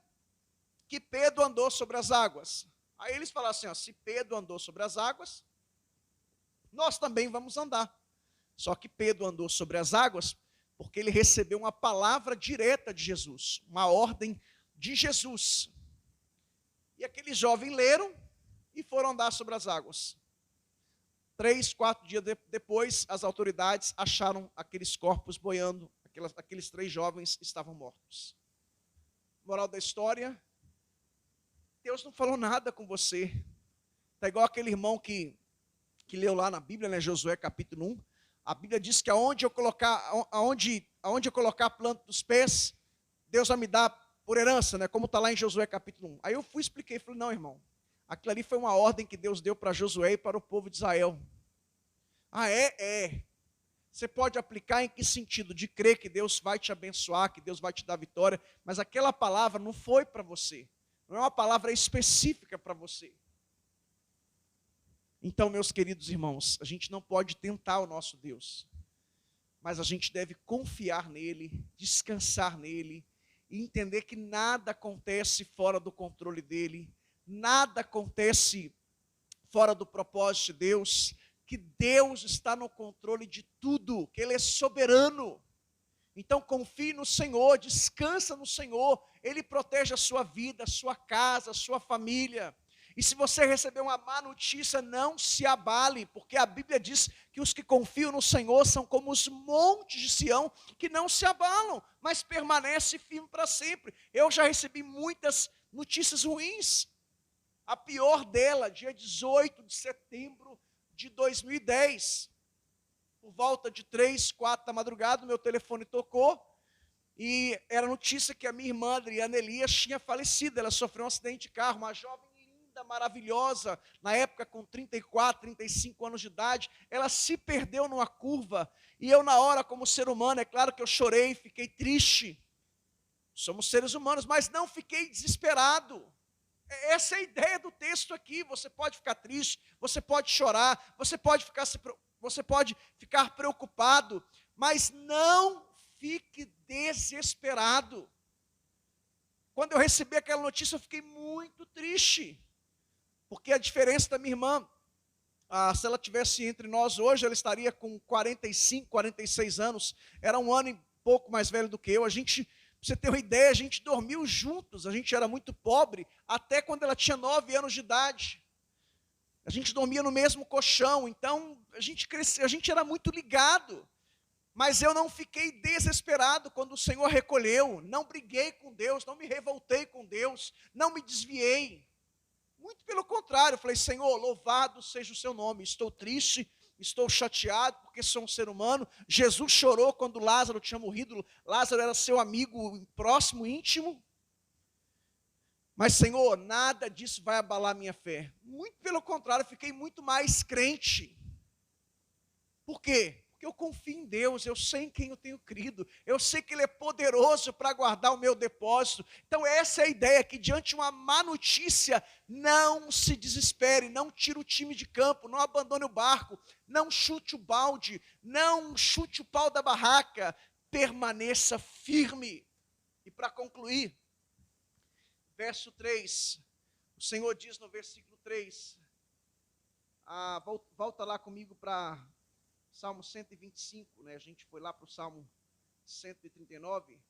que Pedro andou sobre as águas. Aí eles falaram assim, se Pedro andou sobre as águas, nós também vamos andar. Só que Pedro andou sobre as águas porque ele recebeu uma palavra direta de Jesus, uma ordem de Jesus. E aqueles jovens leram e foram andar sobre as águas. 3, 4 dias depois, as autoridades acharam aqueles corpos boiando, aqueles 3 jovens estavam mortos. Moral da história: Deus não falou nada com você. Está igual aquele irmão que leu lá na Bíblia, Josué capítulo 1. A Bíblia diz que aonde eu colocar a planta dos pés, Deus vai me dar por herança, como está lá em Josué capítulo 1. Aí eu fui e expliquei, falei: não, irmão, aquilo ali foi uma ordem que Deus deu para Josué e para o povo de Israel. É. Você pode aplicar em que sentido? De crer que Deus vai te abençoar, que Deus vai te dar vitória, mas aquela palavra não foi para você. Não é uma palavra específica para você. Então, meus queridos irmãos, a gente não pode tentar o nosso Deus, mas a gente deve confiar nele, descansar nele, e entender que nada acontece fora do controle dele, nada acontece fora do propósito de Deus, que Deus está no controle de tudo, que Ele é soberano. Então confie no Senhor, descansa no Senhor, Ele protege a sua vida, a sua casa, a sua família. E se você receber uma má notícia, não se abale, porque a Bíblia diz que os que confiam no Senhor são como os montes de Sião, que não se abalam, mas permanecem firmes para sempre. Eu já recebi muitas notícias ruins. A pior dela, dia 18 de setembro de 2010. Por volta de 3, 4 da madrugada, meu telefone tocou, e era notícia que a minha irmã, Adriana Elias, tinha falecido. Ela sofreu um acidente de carro, uma jovem linda, maravilhosa, na época com 34, 35 anos de idade. Ela se perdeu numa curva, e eu na hora, como ser humano, é claro que eu chorei, fiquei triste. Somos seres humanos, mas não fiquei desesperado. Essa é a ideia do texto aqui. Você pode ficar triste, você pode chorar, você pode ficar preocupado, mas não fique desesperado. Quando eu recebi aquela notícia, eu fiquei muito triste, porque a diferença da minha irmã, se ela tivesse entre nós hoje, ela estaria com 45, 46 anos, era um ano e pouco mais velho do que eu. Pra você ter uma ideia, a gente dormiu juntos, a gente era muito pobre, até quando ela tinha 9 anos de idade. A gente dormia no mesmo colchão, então a gente cresceu, a gente era muito ligado. Mas eu não fiquei desesperado quando o Senhor recolheu, não briguei com Deus, não me revoltei com Deus, não me desviei. Muito pelo contrário, eu falei: Senhor, louvado seja o seu nome. Estou triste, estou chateado porque sou um ser humano. Jesus chorou quando Lázaro tinha morrido. Lázaro era seu amigo próximo, íntimo. Mas, Senhor, nada disso vai abalar minha fé. Muito pelo contrário, eu fiquei muito mais crente. Por quê? Porque eu confio em Deus, eu sei em quem eu tenho crido, eu sei que Ele é poderoso para guardar o meu depósito. Então essa é a ideia, que diante de uma má notícia, não se desespere, não tire o time de campo, não abandone o barco, não chute o balde, não chute o pau da barraca, permaneça firme. E para concluir, verso 3, o Senhor diz no versículo 3, volta lá comigo para Salmo 125, né? A gente foi lá para o Salmo 139.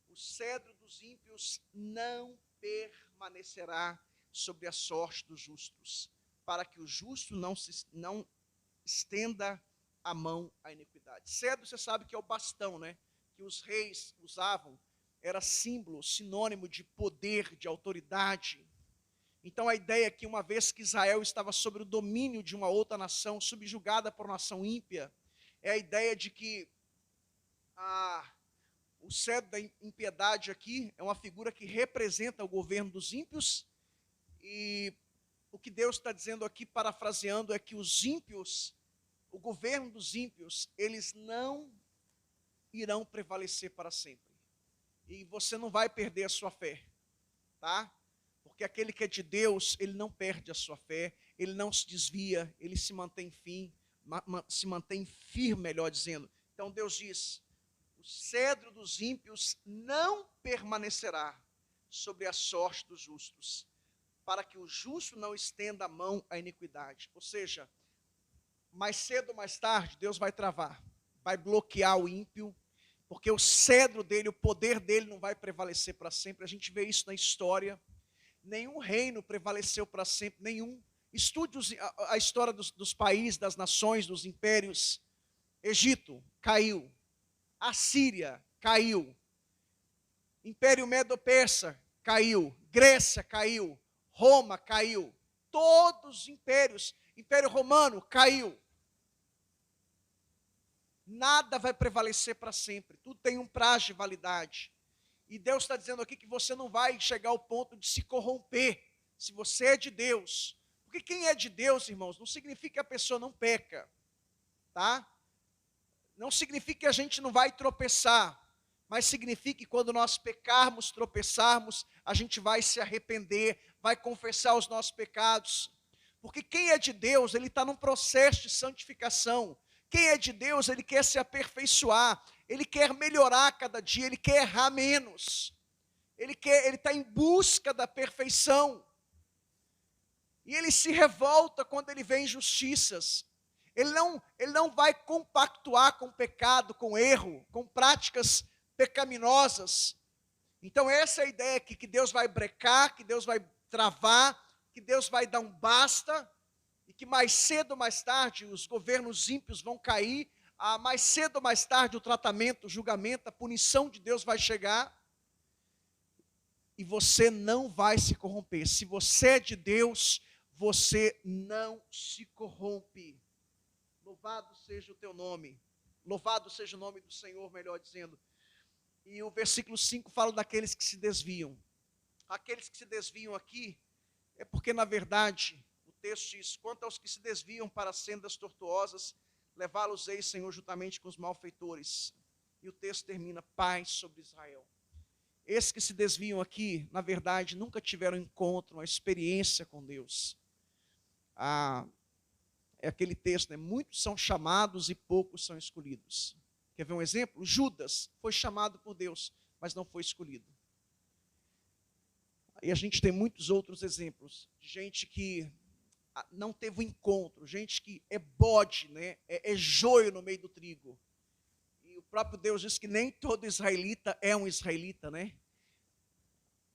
O cedro dos ímpios não permanecerá sobre a sorte dos justos, para que o justo não estenda a mão à iniquidade. Cedro, você sabe que é o bastão, né? Que os reis usavam, era símbolo, sinônimo de poder, de autoridade. Então a ideia é que, uma vez que Israel estava sob o domínio de uma outra nação, subjugada por uma nação ímpia, é a ideia de que o cedro da impiedade aqui é uma figura que representa o governo dos ímpios, e o que Deus está dizendo aqui, parafraseando, é que os ímpios, o governo dos ímpios, eles não irão prevalecer para sempre. E você não vai perder a sua fé, tá? Porque aquele que é de Deus, ele não perde a sua fé, ele não se desvia, ele se mantém firme, melhor dizendo. Então Deus diz: o cedro dos ímpios não permanecerá sobre a sorte dos justos, para que o justo não estenda a mão à iniquidade. Ou seja, mais cedo ou mais tarde, Deus vai travar, vai bloquear o ímpio, porque o cedro dele, o poder dele não vai prevalecer para sempre. A gente vê isso na história. Nenhum reino prevaleceu para sempre, nenhum. Estude a história dos países, das nações, dos impérios. Egito caiu, Assíria caiu, Império Medo-Persa caiu, Grécia caiu, Roma caiu, todos os impérios, Império Romano caiu. Nada vai prevalecer para sempre, tudo tem um prazo de validade. E Deus está dizendo aqui que você não vai chegar ao ponto de se corromper, se você é de Deus. Porque quem é de Deus, irmãos, não significa que a pessoa não peca, tá? não significa que a gente não vai tropeçar, mas significa que quando nós pecarmos, tropeçarmos, a gente vai se arrepender, vai confessar os nossos pecados. Porque quem é de Deus, ele está num processo de santificação. Quem é de Deus, ele quer se aperfeiçoar, ele quer melhorar cada dia, ele quer errar menos. Ele está em busca da perfeição. E ele se revolta quando ele vê injustiças. Ele não vai compactuar com o pecado, com o erro, com práticas pecaminosas. Então essa é a ideia aqui, que Deus vai brecar, que Deus vai travar, que Deus vai dar um basta, e que mais cedo ou mais tarde os governos ímpios vão cair, mais cedo ou mais tarde o tratamento, o julgamento, a punição de Deus vai chegar, e você não vai se corromper. Se você é de Deus, você não se corrompe. Louvado seja o teu nome, louvado seja o nome do Senhor, melhor dizendo. E o versículo 5 fala daqueles que se desviam. Aqueles que se desviam aqui, é porque na verdade, o texto diz, quanto aos que se desviam para sendas tortuosas, levá-los-eis, Senhor, juntamente com os malfeitores. E o texto termina, paz sobre Israel. Esses que se desviam aqui, na verdade, nunca tiveram encontro, uma experiência com Deus. É aquele texto, né? Muitos são chamados e poucos são escolhidos. Quer ver um exemplo? Judas foi chamado por Deus, mas não foi escolhido. E a gente tem muitos outros exemplos, de gente que não teve um encontro, gente que é bode, né? é joio no meio do trigo. E o próprio Deus diz que nem todo israelita é um israelita, né?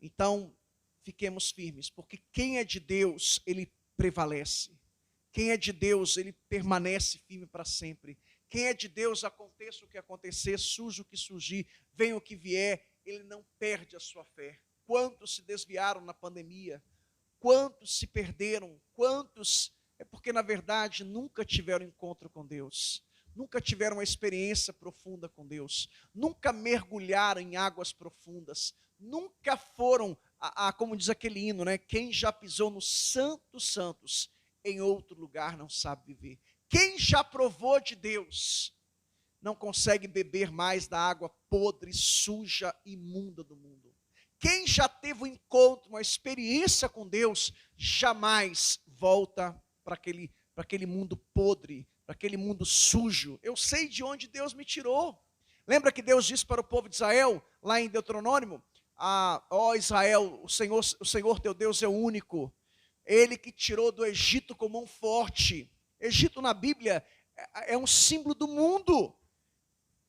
Então, fiquemos firmes, porque quem é de Deus, ele prevalece. Quem é de Deus, ele permanece firme para sempre. Quem é de Deus, aconteça o que acontecer, surja o que surgir, venha o que vier, ele não perde a sua fé. Quantos se desviaram na pandemia? Quantos se perderam? Quantos? É porque, na verdade, nunca tiveram encontro com Deus. Nunca tiveram uma experiência profunda com Deus. Nunca mergulharam em águas profundas. Nunca foram, como diz aquele hino, né? Quem já pisou no Santo Santos, em outro lugar não sabe viver. Quem já provou de Deus, não consegue beber mais da água podre, suja, imunda do mundo. Quem já teve um encontro, uma experiência com Deus, jamais volta para aquele mundo podre, para aquele mundo sujo. Eu sei de onde Deus me tirou. Lembra que Deus disse para o povo de Israel, lá em Deuteronômio, ó Israel, o Senhor teu Deus é o único. Ele que tirou do Egito com mão forte. Egito na Bíblia é um símbolo do mundo.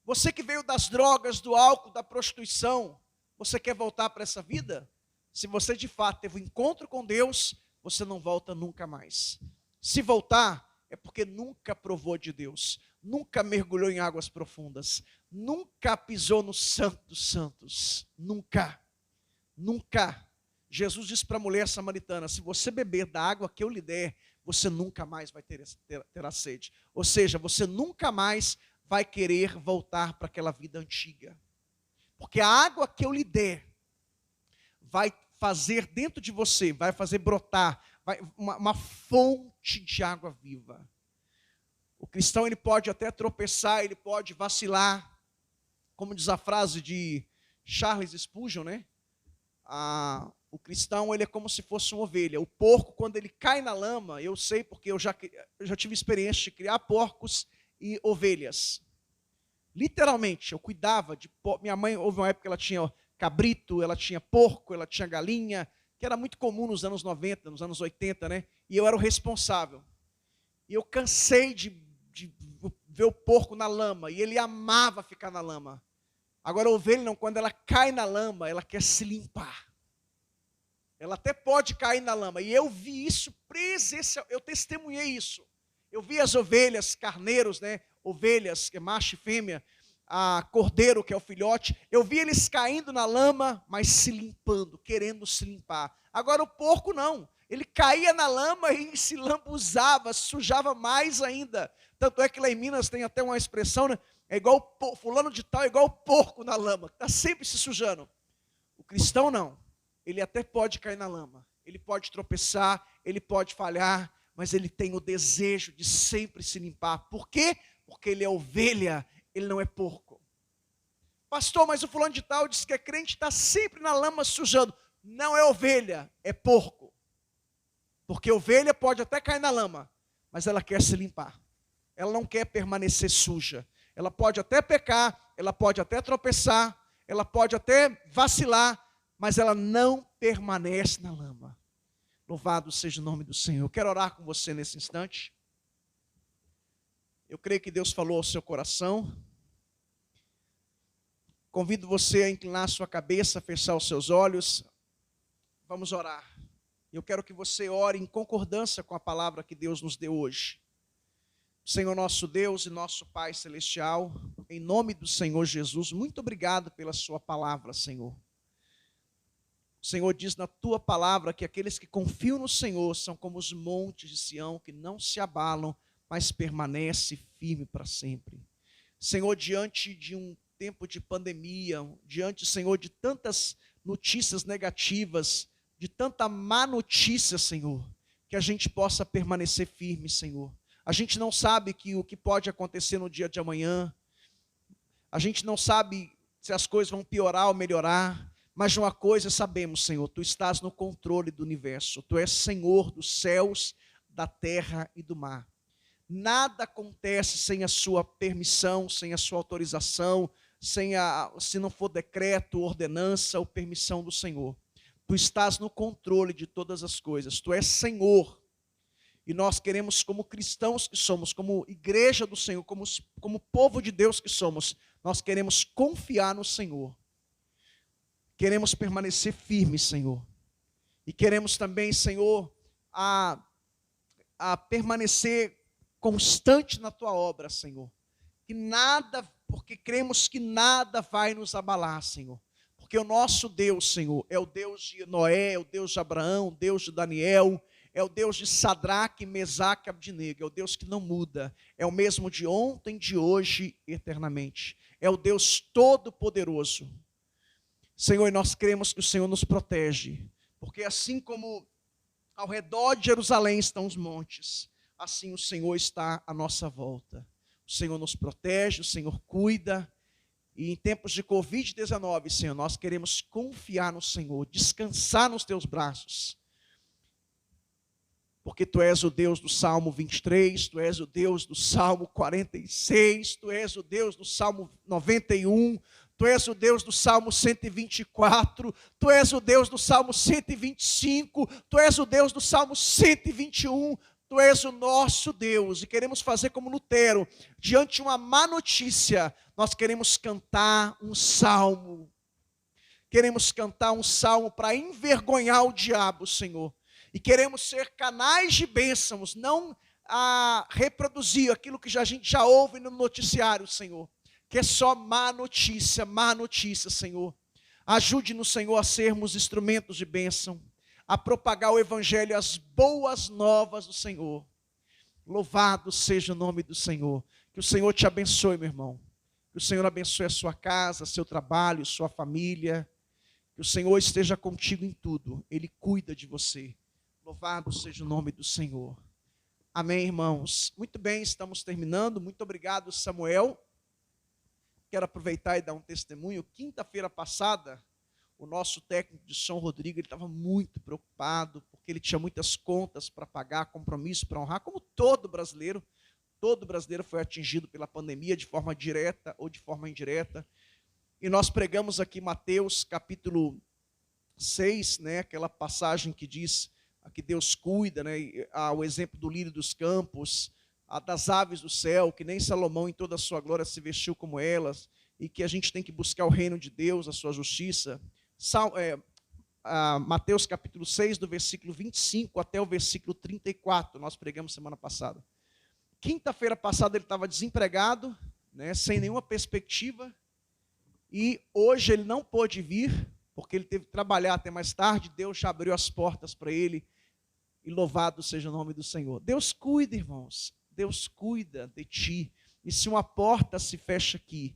Você que veio das drogas, do álcool, da prostituição, você quer voltar para essa vida? Se você de fato teve um encontro com Deus, você não volta nunca mais. Se voltar, é porque nunca provou de Deus, nunca mergulhou em águas profundas, nunca pisou no Santo dos Santos, nunca. Jesus disse para a mulher samaritana, se você beber da água que eu lhe der, você nunca mais vai terá sede. Ou seja, você nunca mais vai querer voltar para aquela vida antiga. Porque a água que eu lhe der vai fazer dentro de você, vai fazer brotar uma fonte de água viva. O cristão ele pode até tropeçar, ele pode vacilar, como diz a frase de Charles Spurgeon, né? O cristão ele é como se fosse uma ovelha. O porco, quando ele cai na lama, eu sei porque eu já tive experiência de criar porcos e ovelhas. Literalmente, eu cuidava de porco. Minha mãe, houve uma época que ela tinha cabrito, ela tinha porco, ela tinha galinha, que era muito comum nos anos 90, nos anos 80, né? E eu era o responsável. E eu cansei de ver o porco na lama, e ele amava ficar na lama. Agora a ovelha não, quando ela cai na lama, ela quer se limpar. Ela até pode cair na lama, e eu vi isso presencial, eu testemunhei isso. Eu vi as ovelhas, carneiros, né? Ovelhas, que é macho e fêmea, cordeiro, que é o filhote, eu vi eles caindo na lama, mas se limpando, querendo se limpar. Agora o porco não, ele caía na lama e se lambuzava, sujava mais ainda. Tanto é que lá em Minas tem até uma expressão, né? É igual fulano de tal, é igual o porco na lama, está sempre se sujando. O cristão não, ele até pode cair na lama, ele pode tropeçar, ele pode falhar, mas ele tem o desejo de sempre se limpar. Por quê? Porque ele é ovelha, ele não é porco. Pastor, mas o fulano de tal diz que é crente, está sempre na lama sujando. Não é ovelha, é porco. Porque ovelha pode até cair na lama, mas ela quer se limpar. Ela não quer permanecer suja. Ela pode até pecar, ela pode até tropeçar, ela pode até vacilar, mas ela não permanece na lama. Louvado seja o nome do Senhor. Eu quero orar com você nesse instante. Eu creio que Deus falou ao seu coração. Convido você a inclinar a sua cabeça, fechar os seus olhos. Vamos orar. Eu quero que você ore em concordância com a palavra que Deus nos deu hoje. Senhor nosso Deus e nosso Pai Celestial, em nome do Senhor Jesus, muito obrigado pela sua palavra, Senhor. O Senhor diz na tua palavra que aqueles que confiam no Senhor são como os montes de Sião, que não se abalam, mas permanece firme para sempre. Senhor, diante de um tempo de pandemia, diante, Senhor, de tantas notícias negativas, de tanta má notícia, Senhor, que a gente possa permanecer firme, Senhor. A gente não sabe o que pode acontecer no dia de amanhã. A gente não sabe se as coisas vão piorar ou melhorar. Mas de uma coisa sabemos, Senhor, Tu estás no controle do universo. Tu és Senhor dos céus, da terra e do mar. Nada acontece sem a Sua permissão, sem a Sua autorização, se não for decreto, ordenança ou permissão do Senhor. Tu estás no controle de todas as coisas. Tu és Senhor. E nós queremos, como cristãos que somos, como igreja do Senhor, como povo de Deus que somos, nós queremos confiar no Senhor. Queremos permanecer firmes, Senhor. E queremos também, Senhor, a permanecer constante na Tua obra, Senhor. Porque cremos que nada vai nos abalar, Senhor. Porque o nosso Deus, Senhor, é o Deus de Noé, é o Deus de Abraão, o Deus de Daniel, é o Deus de Sadraque, Mesaque e Abdinego, é o Deus que não muda, é o mesmo de ontem, de hoje e eternamente. É o Deus todo-poderoso. Senhor, e nós cremos que o Senhor nos protege, porque assim como ao redor de Jerusalém estão os montes, assim o Senhor está à nossa volta. O Senhor nos protege, o Senhor cuida, e em tempos de Covid-19, Senhor, nós queremos confiar no Senhor, descansar nos Teus braços, porque Tu és o Deus do Salmo 23, Tu és o Deus do Salmo 46, Tu és o Deus do Salmo 91, Tu és o Deus do Salmo 124, Tu és o Deus do Salmo 125, Tu és o Deus do Salmo 121, Tu és o nosso Deus. E queremos fazer como Lutero, diante de uma má notícia, nós queremos cantar um salmo. Queremos cantar um salmo para envergonhar o diabo, Senhor. E queremos ser canais de bênçãos, não a reproduzir aquilo que a gente já ouve no noticiário, Senhor. Que é só má notícia, Senhor. Ajude-nos, Senhor, a sermos instrumentos de bênção, a propagar o Evangelho, as boas novas do Senhor. Louvado seja o nome do Senhor. Que o Senhor te abençoe, meu irmão. Que o Senhor abençoe a sua casa, seu trabalho, sua família. Que o Senhor esteja contigo em tudo. Ele cuida de você. Louvado seja o nome do Senhor. Amém, irmãos. Muito bem, estamos terminando. Muito obrigado, Samuel. Quero aproveitar e dar um testemunho. Quinta-feira passada, o nosso técnico de som, Rodrigo, ele estava muito preocupado, porque ele tinha muitas contas para pagar, compromisso para honrar, como todo brasileiro foi atingido pela pandemia de forma direta ou de forma indireta. E nós pregamos aqui Mateus capítulo 6, né, aquela passagem que diz que Deus cuida, né, o exemplo do lírio dos campos, das aves do céu, que nem Salomão em toda a sua glória se vestiu como elas, e que a gente tem que buscar o reino de Deus, a sua justiça. Mateus capítulo 6, do versículo 25 até o versículo 34, nós pregamos semana passada. Quinta-feira passada ele estava desempregado, né, sem nenhuma perspectiva, e hoje ele não pôde vir, porque ele teve que trabalhar até mais tarde. Deus já abriu as portas para ele, e louvado seja o nome do Senhor. Deus cuida, irmãos, Deus cuida de ti, e se uma porta se fecha aqui,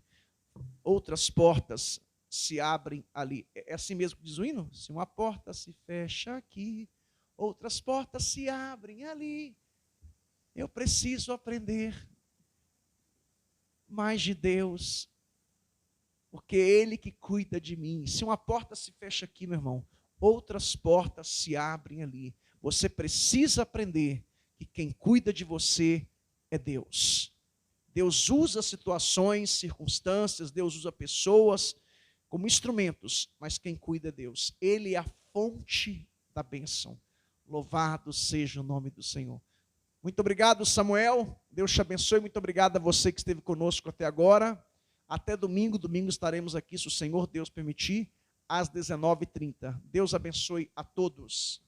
outras portas se abrem ali. É assim mesmo que diz o hino? Se uma porta se fecha aqui, outras portas se abrem ali. Eu preciso aprender. mais de Deus, porque é Ele que cuida de mim. Se uma porta se fecha aqui, meu irmão, outras portas se abrem ali. Você precisa aprender que quem cuida de você é Deus. Deus usa situações, circunstâncias, Deus usa pessoas como instrumentos, mas quem cuida é Deus. Ele é a fonte da bênção. Louvado seja o nome do Senhor. Muito obrigado, Samuel. Deus te abençoe. Muito obrigado a você que esteve conosco até agora. Até domingo. Domingo estaremos aqui, se o Senhor Deus permitir, às 19h30. Deus abençoe a todos.